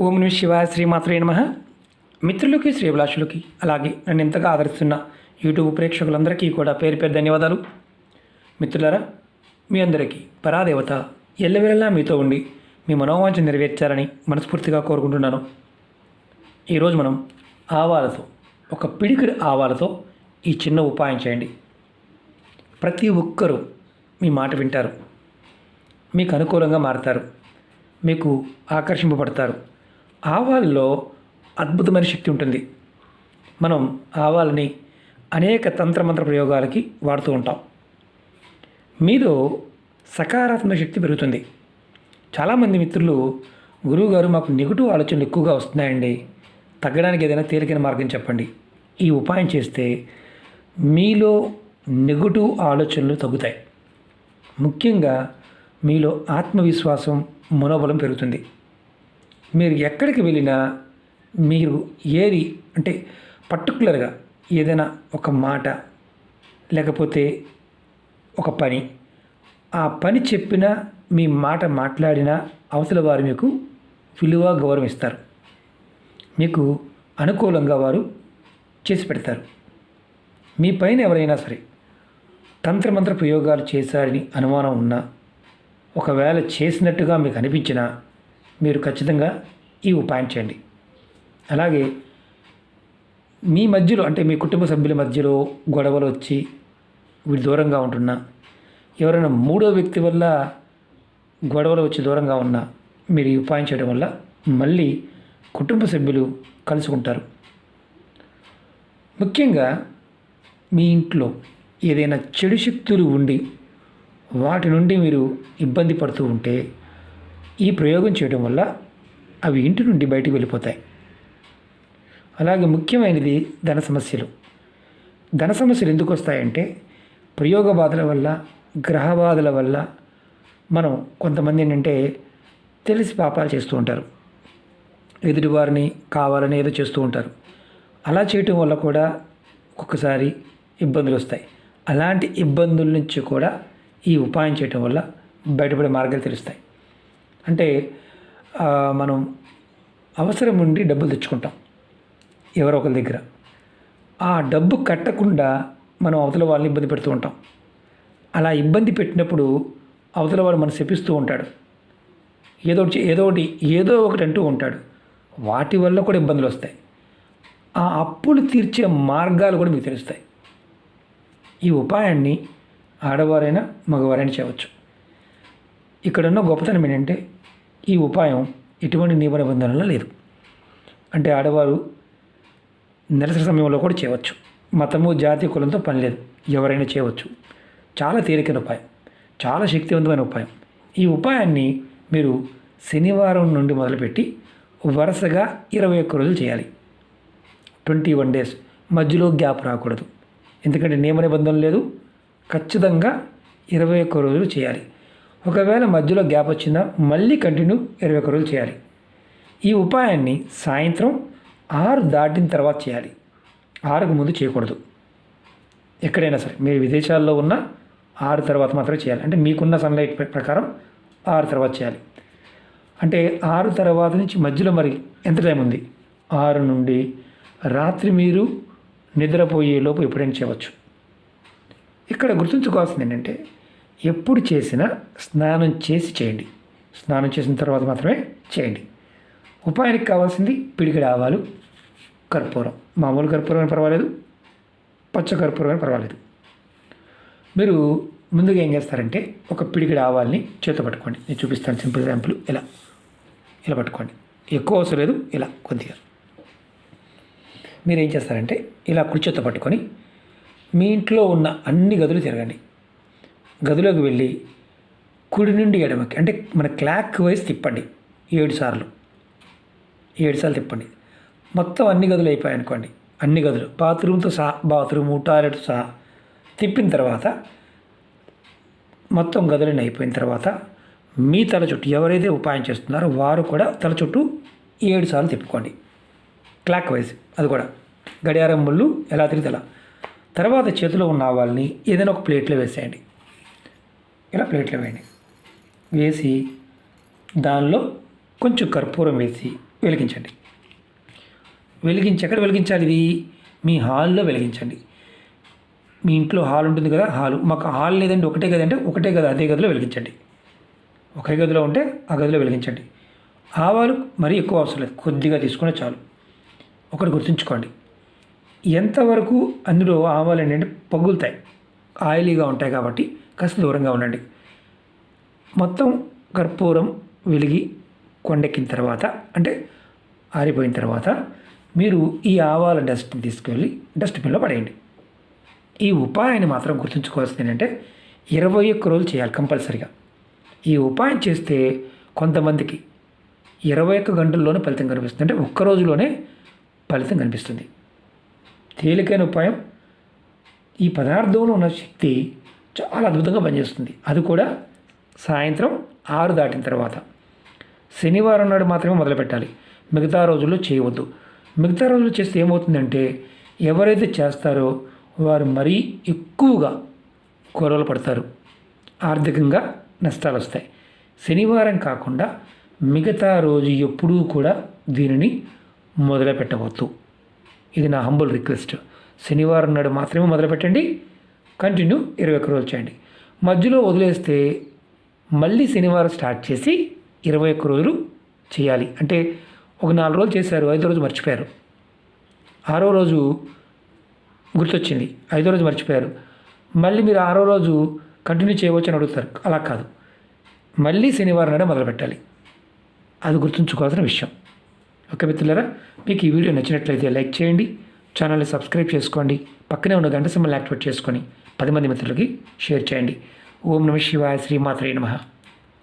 ఓం నమః శివాయ శ్రీమాత్రే నమః. మిత్రులకి శ్రీభిలాషులకి అలాగే నన్ను ఎంతగా ఆదరిస్తున్న యూట్యూబ్ ప్రేక్షకులందరికీ కూడా పేరు పేరు ధన్యవాదాలు. మిత్రులారా, మీ అందరికీ పరాదేవత ఎల్లవేళలా మీతో ఉండి మీ మనోవాంఛ నెరవేర్చాలని మనస్ఫూర్తిగా కోరుకుంటున్నాను. ఈరోజు మనం ఆవాలతో, ఒక పిడికిడి ఆవాలతో ఈ చిన్న ఉపాయం చేయండి. ప్రతి ఒక్కరూ మీ మాట వింటారు, మీకు అనుకూలంగా మారతారు, మీకు ఆకర్షింపబడతారు. ఆవాల్లో అద్భుతమైన శక్తి ఉంటుంది. మనం ఆవాలని అనేక తంత్రమంత్ర ప్రయోగాలకి వాడుతూ ఉంటాం. మీలో సకారాత్మక శక్తి పెరుగుతుంది. చాలామంది మిత్రులు, గురువుగారు మాకు నెగిటివ్ ఆలోచనలు ఎక్కువగా వస్తున్నాయండి, తగ్గడానికి ఏదైనా తేలికైన మార్గం చెప్పండి. ఈ ఉపాయం చేస్తే మీలో నెగిటివ్ ఆలోచనలు తగ్గుతాయి. ముఖ్యంగా మీలో ఆత్మవిశ్వాసం, మనోబలం పెరుగుతుంది. మీరు ఎక్కడికి వెళ్ళినా మీరు ఏది అంటే పర్టికులర్గా ఏదైనా ఒక మాట లేకపోతే ఒక పని, ఆ పని చెప్పినా మీ మాట మాట్లాడినా అవతల వారు మీకు విలువ, గౌరవం ఇస్తారు. మీకు అనుకూలంగా వారు చేసి పెడతారు. మీ పైన ఎవరైనా సరే తంత్రమంత్ర ప్రయోగాలు చేశారని అనుమానం ఉన్నా, ఒకవేళ చేసినట్టుగా మీకు అనిపించినా మీరు ఖచ్చితంగా ఈ ఉపాయం చేయండి. అలాగే మీ మధ్యలో అంటే మీ కుటుంబ సభ్యుల మధ్యలో గొడవలు వచ్చి వీళ్ళు దూరంగా ఉంటున్నా, ఎవరైనా మూడో వ్యక్తి వల్ల గొడవలు వచ్చి దూరంగా ఉన్నా మీరు ఈ ఉపాయం చేయడం వల్ల మళ్ళీ కుటుంబ సభ్యులు కలుసుకుంటారు. ముఖ్యంగా మీ ఇంట్లో ఏదైనా చెడు శక్తులు ఉండి వాటి నుండి మీరు ఇబ్బంది పడుతూ ఉంటే ఈ ప్రయోగం చేయడం వల్ల అవి ఇంటి నుండి బయటికి వెళ్ళిపోతాయి. అలాగే ముఖ్యమైనది ధన సమస్యలు. ధన సమస్యలు ఎందుకు వస్తాయంటే ప్రయోగ బాధల వల్ల, గ్రహ బాధల వల్ల. మనం కొంతమంది ఏంటంటే తెలిసి పాపాలు చేస్తూ ఉంటారు, ఎదుటివారిని కావాలని ఏదో చేస్తూ ఉంటారు. అలా చేయటం వల్ల కూడా ఒక్కొక్కసారి ఇబ్బందులు వస్తాయి. అలాంటి ఇబ్బందుల నుంచి కూడా ఈ ఉపాయం చేయటం వల్ల బయటపడే మార్గాలు తెలుస్తాయి. అంటే మనం అవసరం ఉండి డబ్బులు తెచ్చుకుంటాం ఎవరో ఒకరి దగ్గర. ఆ డబ్బు కట్టకుండా మనం అవతల వాళ్ళని ఇబ్బంది పెడుతూ ఉంటాం. అలా ఇబ్బంది పెట్టినప్పుడు అవతల వాడు మనం శపిస్తూ ఉంటాడు, ఏదో ఒకటి అంటూ ఉంటాడు. వాటి వల్ల కూడా ఇబ్బందులు వస్తాయి. ఆ అప్పులు తీర్చే మార్గాలు కూడా మీకు తెలుస్తాయి. ఈ ఉపాయాన్ని ఆడవారైనా మగవారైనా చేయవచ్చు. ఇక్కడున్న గొప్పతనం ఏంటంటే ఈ ఉపాయం ఎటువంటి నియమ నిబంధనలు లేదు. అంటే ఆడవారు నెలసరి సమయంలో కూడా చేయవచ్చు. మతము, జాతి, కులంతో పని లేదు, ఎవరైనా చేయవచ్చు. చాలా తేలికైన ఉపాయం, చాలా శక్తివంతమైన ఉపాయం. ఈ ఉపాయాన్ని మీరు శనివారం నుండి మొదలుపెట్టి వరుసగా 21 రోజులు చేయాలి. 21 days, మధ్యలో గ్యాప్ రాకూడదు. ఎందుకంటే నియమ నిబంధనలు లేదు. ఖచ్చితంగా 21 రోజులు చేయాలి. ఒకవేళ మధ్యలో గ్యాప్ వచ్చిందా మళ్ళీ కంటిన్యూ 21 రోజులు చేయాలి. ఈ ఉపాయాన్ని సాయంత్రం 6 దాటిన తర్వాత చేయాలి. 6కు ముందు చేయకూడదు. ఎక్కడైనా సరే మీరు విదేశాల్లో ఉన్న 6 తర్వాత మాత్రమే చేయాలి. అంటే మీకున్న సన్లైట్ ప్రకారం 6 తర్వాత చేయాలి. అంటే 6 తర్వాత నుంచి మధ్యలో మరి ఎంత టైం ఉంది? 6 నుండి రాత్రి మీరు నిద్రపోయేలోపు ఎప్పుడైనా చేయవచ్చు. ఇక్కడ గుర్తుంచుకోవాల్సింది ఏంటంటే ఎప్పుడు చేసినా స్నానం చేసి చేయండి. స్నానం చేసిన తర్వాత మాత్రమే చేయండి. ఉపాయానికి కావాల్సింది పిడికిడి ఆవాలు, కర్పూరం. మామూలు కర్పూరం పర్వాలేదు, పచ్చ కర్పూరం పర్వాలేదు. మీరు ముందుగా ఏం చేస్తారంటే ఒక పిడికిడి ఆవాల్ని చేతితో పట్టుకోండి. నేను చూపిస్తాను సింపుల్ ఎగ్జాంపుల్. ఇలా పట్టుకోండి. ఎక్కువ అవసరం లేదు, ఇలా కొద్దిగా. మీరు ఏం చేస్తారంటే ఇలా కుడి చేత్తో పట్టుకొని మీ ఇంట్లో ఉన్న అన్ని గదులు తిరగండి. గదిలోకి వెళ్ళి కుడి నుండి ఎడమకి అంటే మన క్లాక్ వైజ్ తిప్పండి. 7 సార్లు తిప్పండి. మొత్తం అన్ని గదులు అయిపోయాయి అనుకోండి. అన్ని గదులు బాత్రూమ్తో సహా, బాత్రూము, టాయిలెట్ సహా తిప్పిన తర్వాత మొత్తం గదులన్నీ అయిపోయిన తర్వాత మీ తల చుట్టూ ఎవరైతే ఉపాయం చేస్తున్నారో వారు కూడా తల చుట్టూ 7 సార్లు తిప్పుకోండి. క్లాక్ వైజ్, అది కూడా గడియారం ముళ్ళు ఎలా తిరిగితే అలా. తర్వాత చేతిలో ఉన్న ఆవాల్ని ఏదైనా ఒక ప్లేట్లో వేసేయండి. ఇలా ప్లేట్లో వేయండి. వేసి దానిలో కొంచెం కర్పూరం వేసి వెలిగించండి. ఎక్కడ వెలిగించాలి? ఇది మీ హాల్లో వెలిగించండి. మీ ఇంట్లో హాల్ ఉంటుంది కదా, మాకు హాల్ లేదండి, ఒకటే గది అంటే ఒకటే గది, అదే గదిలో వెలిగించండి. ఒకే గదిలో ఉంటే ఆ గదిలో వెలిగించండి. ఆవాలు మరీ ఎక్కువ అవసరం లేదు, కొద్దిగా తీసుకునే చాలు. ఒకటి గుర్తుంచుకోండి, ఎంతవరకు అందులో ఆవాలు ఏంటంటే పగులుతాయి, ఆయిలీగా ఉంటాయి కాబట్టి కాస్త దూరంగా ఉండండి. మొత్తం కర్పూరం వెలిగి కొండెక్కిన తర్వాత, అంటే ఆరిపోయిన తర్వాత మీరు ఈ ఆవాల డస్ట్ని తీసుకువెళ్ళి డస్ట్బిన్లో పడేయండి. ఈ ఉపాయాన్ని మాత్రం గుర్తుంచుకోవాల్సింది ఏంటంటే 21 రోజులు చేయాలి కంపల్సరిగా. ఈ ఉపాయం చేస్తే కొంతమందికి 21 గంటల్లోనే ఫలితం కనిపిస్తుంది, అంటే ఒక్క రోజులోనే ఫలితం కనిపిస్తుంది. తేలికైన ఉపాయం. ఈ పదార్థంలో ఉన్న శక్తి చాలా అద్భుతంగా పనిచేస్తుంది. అది కూడా సాయంత్రం 6 దాటిన తర్వాత. శనివారం నాడు మాత్రమే మొదలుపెట్టాలి, మిగతా రోజుల్లో చేయవద్దు. మిగతా రోజులు చేస్తే ఏమవుతుందంటే ఎవరైతే చేస్తారో వారు మరీ ఎక్కువగా గొడవలు పడతారు, ఆర్థికంగా నష్టాలు వస్తాయి. శనివారం కాకుండా మిగతా రోజు ఎప్పుడూ కూడా దీనిని మొదలుపెట్టవద్దు. ఇది నా హంబుల్ రిక్వెస్ట్. శనివారం నాడు మాత్రమే మొదలుపెట్టండి, కంటిన్యూ 21 రోజులు చేయండి. మధ్యలో వదిలేస్తే మళ్ళీ శనివారం స్టార్ట్ చేసి 21 రోజులు చేయాలి. అంటే ఒక 4 రోజులు చేశారు, 5వ రోజు మర్చిపోయారు, 6వ రోజు గుర్తొచ్చింది, 5వ రోజు మర్చిపోయారు, మళ్ళీ మీరు 6వ రోజు కంటిన్యూ చేయవచ్చు అని అడుగుతారు. అలా కాదు, మళ్ళీ శనివారం నాడే మొదలుపెట్టాలి. అది గుర్తుంచుకోవాల్సిన విషయం. ఓకే మిత్రులారా, మీకు ఈ వీడియో నచ్చినట్లయితే లైక్ చేయండి, ఛానల్ని సబ్స్క్రైబ్ చేసుకోండి, పక్కనే ఉన్న గంట సింబల్ యాక్టివేట్ చేసుకొని 10 మంది మిత్రులకి షేర్ చేయండి. ఓం నమః శివాయ, శ్రీమాత్రే నమః.